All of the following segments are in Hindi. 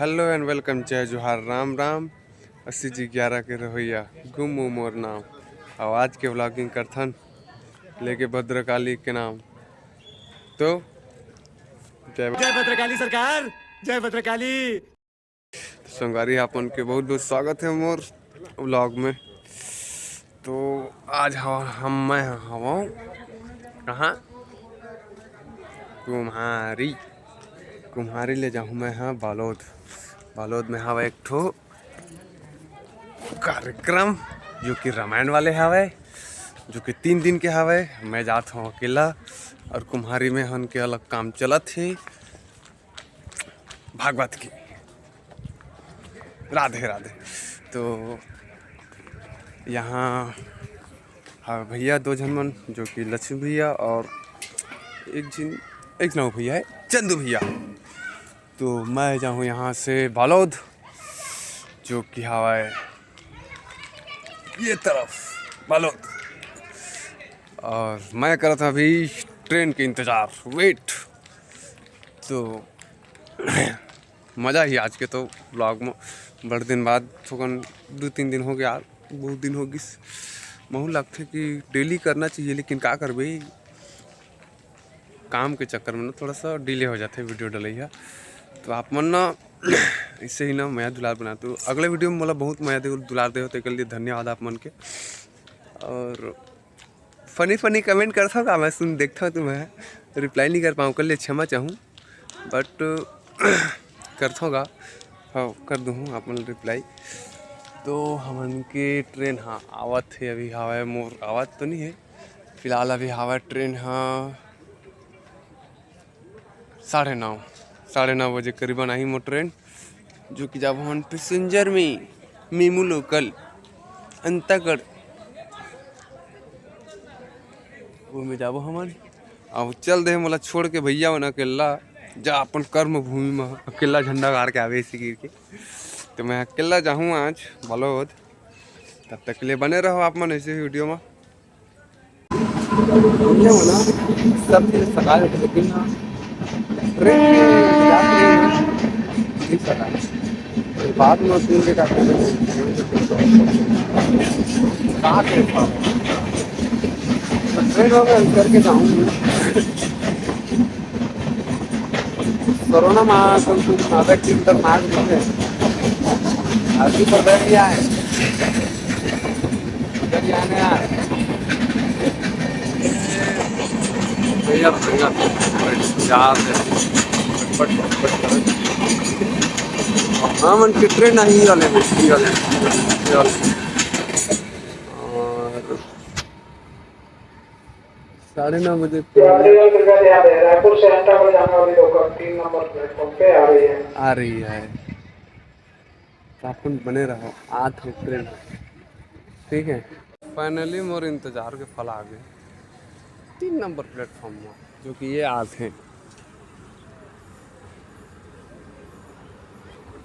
हेलो एंड वेलकम, जय जोहार, राम राम। 80 जी 11 के रवैया गुम मोर नाम। और आज के व्लॉगिंग करथन लेके भद्रकाली के नाम। तो जय भद्रकाली सरकार, जय भद्रकाली। संगारी आपन के बहुत बहुत स्वागत है मोर व्लॉग में। तो आज मैं हवा कहाँ कुम्हारी कुम्हारी ले जाऊँ मैं। हाँ बालोद में हवा एक ठो कार्यक्रम जो कि रामायण वाले हवे, जो कि 3 दिन के हवे। मैं जात हूँ अकेला और कुम्हारी में हन के अलग काम चलत है भागवत की। राधे राधे। तो यहाँ हाँ भैया 2 जन मन, जो कि लक्ष्मी भैया और एक नौ भैया है चंदू भैया। तो मैं जाऊँ यहाँ से बालोद, जो कि हवाए ये तरफ बालोद। और मैं कर रहा था अभी ट्रेन के इंतज़ार, वेट। तो मज़ा ही आज के तो ब्लॉग में बड़े दिन बाद थोकन 2-3 दिन हो गया, बहुत दिन हो गई। महू लगते कि डेली करना चाहिए, लेकिन क्या करबे, काम के चक्कर में ना थोड़ा सा डिले हो जाते वीडियो डलैया। तो आप मन ना इससे ही ना माया दुलार बना। तो अगले वीडियो में मतलब बहुत माया दुलार दे होते के लिए धन्यवाद आप मन के। और फनी कमेंट करता हूँ, मैं सुन देखता हूँ, तो मैं रिप्लाई नहीं कर पाऊँ, कर लिए क्षमा चाहूँ, बट करता होगा। हाँ कर दूँ आप मन रिप्लाई। तो हमन के ट्रेन हाँ आवत है, अभी हवा मोर आवत तो नहीं है फिलहाल। अभी हवा ट्रेन हाँ 9:30 बजे करीबन आई मोर ट्रेन, जो कि जब हम पैसेंजर में मेमू लोकल अंतागढ़ वो में जाबो हमन। अब चल दे मोला छोड़ के भैया मन अकेला जा अपन कर्म भूमि में अकेला झंडा गाड़ के आवे इसी गिर के। तो मैं अकेला जाऊँ आज बालोद। तब तक के लिए बने रहो आप मन ऐसे वीडियो में। सब सकाल लेकिन बाद में सुन के करके जाऊँ कोरोना नाटक की खतरनाक है। आगे पर बैठ गया है हाँ मन के ट्रेन नहीं वाले और 9:30 बजे रायपुर से अंतागढ़ जाने वाली लोकल 3 नंबर प्लेटफॉर्म पे आ रही है। अपन बने रहो, आठ है ट्रेन, ठीक है। फाइनली मोर इंतजार के फल आ गए 3 नंबर प्लेटफॉर्म में, जो कि ये आज है।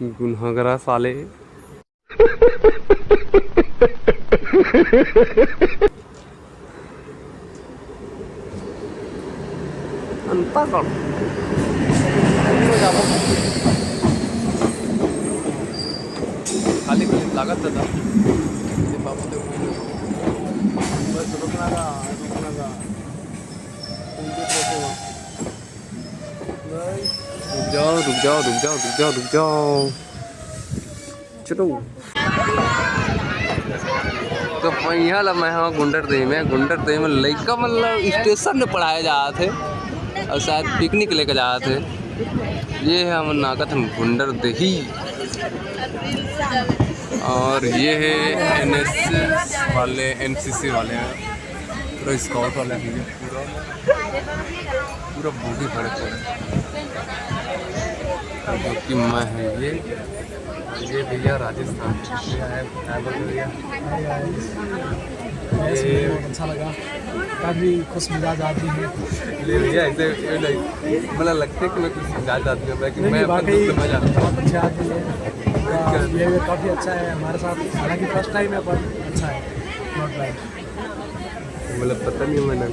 गुनहगरा साले अंतागढ़ खाली लागत था बाबू बस रुकना का रुक जाओ चलो। तो यहाँ ला मैं हाँ गुंडर दही में लड़का मतलब स्टेशन में पढ़ाए जाते थे और शायद पिकनिक लेके जाते थे। ये है हम नागत हम गुंडर दही, और ये है NSS वाले, NCC वाले, पूरा स्काउट वाले हैं, पूरा बूढ़ी खड़े थे। जो कि मैं है ये भैया राजस्थान भैया अच्छा लगा, काफी खुश मिजाज आदमी है। ले भैया ऐसे मतलब लगता है कि मैं कुछ मिजाज आदमी हूँ, लेकिन मैं वाकई बहुत अच्छे आदमी है। ये काफ़ी अच्छा है हमारे साथ, हालांकि फर्स्ट टाइम है पर अच्छा है, नॉट बैड। मतलब पता नहीं मैं ना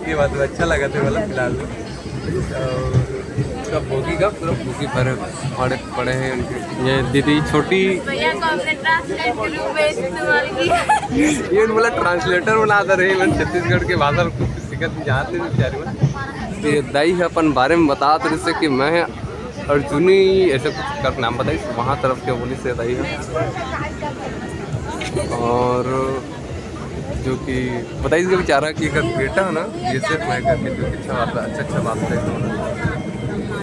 ये बात अच्छा लगा था मतलब फिलहाल में। पूरा भोगी का पूरा भोगी भरे पड़े पड़े हैं उनके। ये दीदी छोटी भैया को हमने ट्रांसलेट के रूप में इस्तेमाल किया। ये बोला ट्रांसलेटर बना दे रही मैं छत्तीसगढ़ के भाषा कुछ सिखत जाते बेचारी में। तो ये दाई है अपन बारे में बता रहे से कि मैं अर्जुनी ऐसे कुछ कर नाम बताइए वहाँ तरफ के बोली से दाई है। और जो कि बताइए इसका बेचारा कि अगर बेटा है ना ये सिर्फ मैं करके जो कि अच्छा बात है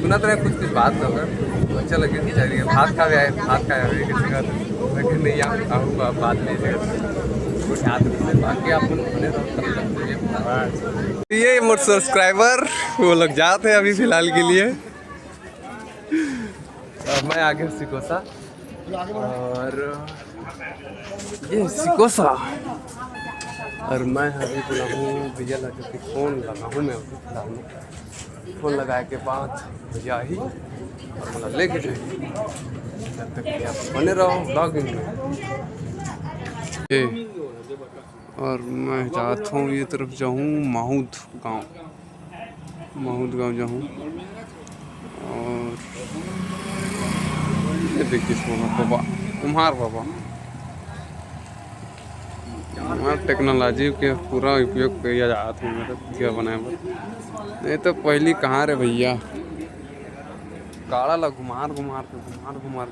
सुना तो कुछ बात होगा तो अच्छा लगे बेचारी भात खाए किसी का लेकिन नहीं आऊँगा बात लीजिएगा कुछ हाथ से बाकी आप ये मोट सब्सक्राइबर वो लोग जाते हैं अभी फिलहाल के लिए। मैं आगे सिकोसा और ये सिकोसा और मैं अभी बोला हूँ भैया लगा कि फ़ोन लगा हूँ मैं अभी फिलहाल में फ़ोन लगाए के बाद भैया ही और मतलब लेके जाइए जब तक कि आप बने रहो ब्लॉगिंग में। और मैं चाहता हूँ ये तरफ जाऊँ माहूद गांव जाऊँ और ये देखिए बाबा कुम्हार बाबा टेक्नोलॉजी के पूरा उपयोग किया जाता है मतलब क्या बनाए नहीं तो पहली कहाँ रे भैया काड़ा ला घुमार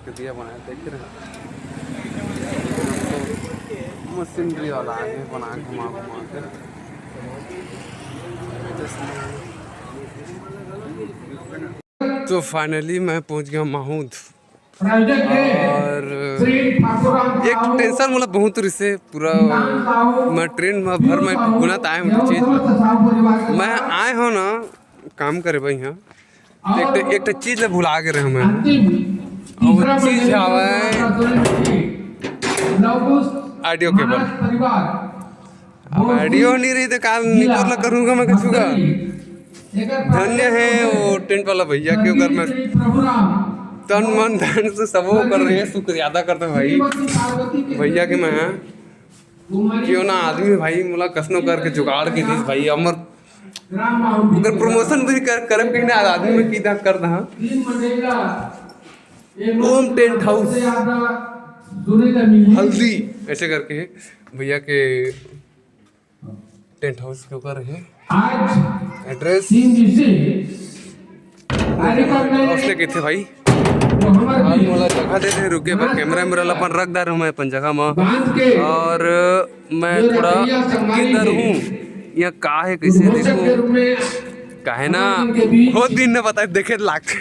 के दिया बनाए देख रहे मशीनरी वाला आगे बना घुमा के तो फाइनली मैं पहुंच गया माहूद और एक टेंशन मतलब बहुत से पूरा मैं ट्रेन में भर में गुनात आए हूँ चीज़ मैं आए हो ना काम करे भाई यहाँ एक चीज़ भुला के रहे मैं वो चीज़ है ऑडियो केबल अब ऑडियो नहीं रही तो काम निकल करूँगा मैं कुछ धन्य है वो टेंट वाला भैया के अगर मैं तन मन धन से सब वो कर रहे हैं शुक्रिया अदा करते हैं भाई भैया के मैं क्यों ना आदमी भाई मुला कसनो करके जुगाड़ के दी भाई अमर अगर प्रमोशन भी कर कहीं ना आदमी में की कर दहा ओम टेंट हाउस हल्दी ऐसे करके भैया के टेंट हाउस के ऊपर है एड्रेस उसने कहते भाई वाला जगह दे दे रुके पर कैमरा मेरा अपन रख दे रहा हूँ मैं अपन जगह में और मैं थोड़ा किधर हूँ या का है कैसे देखो काहे ना बहुत दिन न पता देखे लागते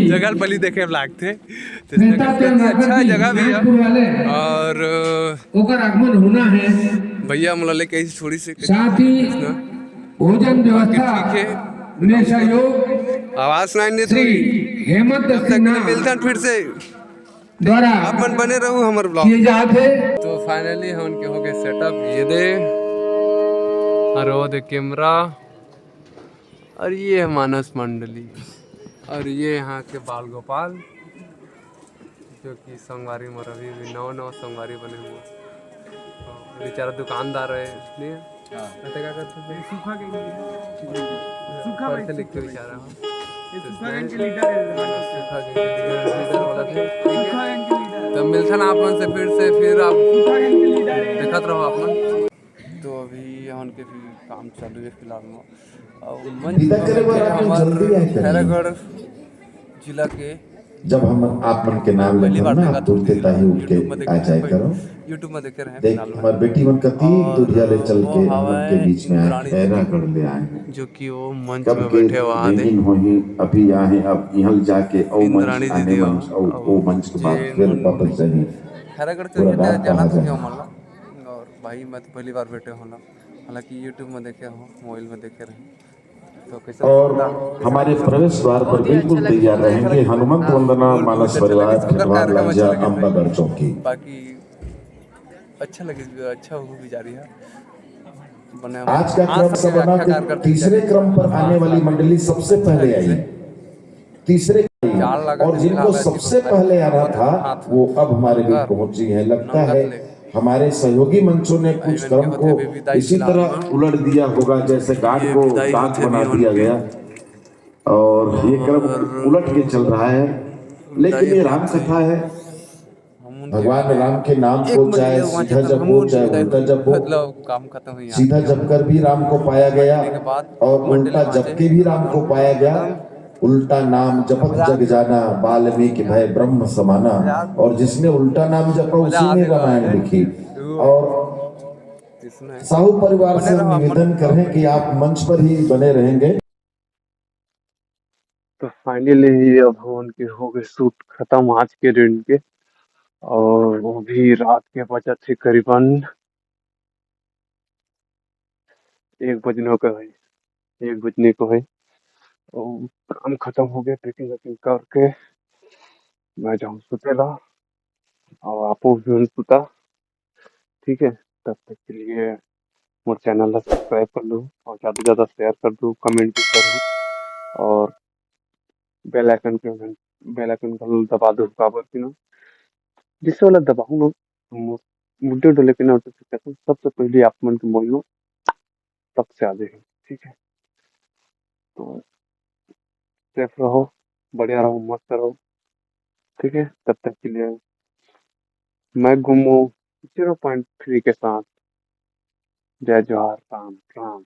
जगह पली देखे लागते अच्छा जगह भी है और भैया मुला लेके थोड़ी सी साथ ही भोजन व्यवस्था आवाज सुनाई नहीं थी हेमंत मिलता फिर से द्वारा अपन बने रहूं हमारे ब्लॉग तो फाइनली हम उनके हो गए सेटअप ये दे और वो दे कैमरा और ये है मानस मंडली और ये यहाँ के बाल गोपाल जो कि संगवारी में अभी भी नौ संगवारी बने हुए बेचारा दुकानदार है इसलिए क्या करते थे सूखा से लिख के बेचारा तो मिलता ना अपन से फिर आप देखते रहो अपन तो अभी यहाँ के भी काम चालू है फिलहाल में और हमारे खैरागढ़ जिला के जब हम आप मन के नाम लेते हैं ना तुरंत ही उठ के आ जाए करो यूट्यूब में देखे रहे देख हमारी बेटी मन का 3 दूरिया ले चल के हम के बीच में आए खैरागढ़ ले आए जो कि वो मंच में बैठे वहाँ दिन होही अभी आए अब यहाँ जाके ओ मंच आने मंच ओ मंच के बाद फिर वापस जाएंगे खैरागढ़ चले जाना तो क्या मालूम और भाई मैं तो पहली बार बैठे हूँ हालांकि यूट्यूब में देखे हो मोबाइल में देखे रहे और हमारे प्रवेश द्वार पर बिल्कुल तैयार रहेंगे हनुमंत वंदना मानस परिवार खिलवाड़ लांजा अम्बागढ़ चौकी। बाकी अच्छा लगे अच्छा हो भी जा रही है आज का क्रम से बना तीसरे क्रम पर आने वाली मंडली सबसे पहले आई तीसरे और जिनको सबसे पहले आना था वो अब हमारे बीच पहुंची है लगता है हमारे सहयोगी मंचों ने कुछ इवेंट के क्रम होते को अभी विदाई इसी फिलहाल तरह में। उलट दिया होगा जैसे गांठ ये को विदाई दांत होते बना भी दिया उनकी, गया, और ये क्रम और उलट के चल रहा है। विदाई लेकिन ये हो राम जाते कथा है, हम उनके भगवान विदाई। राम के नाम एक को मिनट चाहे के लिए वहाँ सीधा चलते हम जपो उनकी चाहे विदाई उल्टा हुई, जपो, मतलब काम खत्म हुई यहाँ सीधा के जप कर भी राम को पाया गया मंडली के बाद और मंडली उल्टा वहाँ जप से के भी राम खत्म को पाया गया। खत्म। उल्टा नाम जपत जग जाना, वाल्मीकि भय ब्रह्म समाना। और जिसने उल्टा नाम जपा मजा उसी ने आते रामायण है लिखी। वो और इसमें साहू परिवार बने से रहो हम आप निवेदन मन करें कि आप मंच पर ही बने रहेंगे। तो फाइनली अब उनकी हो गई शूट खत्म आज के दिन के, और वो भी रात के बजे थे करीबन 1 बजने को है, 1 बजने को है। और काम खत्म हो गया, पैकिंग वैकिंग करके मैं जाऊँ सुतेला, और आपको भी सुता। ठीक है, तब तक के लिए मोर चैनल ला सब्सक्राइब कर लो और ज़्यादा से ज़्यादा शेयर कर दो, कमेंट भी करो, और बेल आइकन को दबा दो काबर की ना, जिससे वाला दबाऊँ ना वीडियो डाले के नोटिफिकेशन सबसे पहले आप मन के मोबाइल तब से आ जाएगी। ठीक है, तो सेफ रहो, बढ़िया रहो, मस्त रहो। ठीक है, तब तक के लिए मैं घूमू 0.3 के साथ। जय जोहार, राम राम।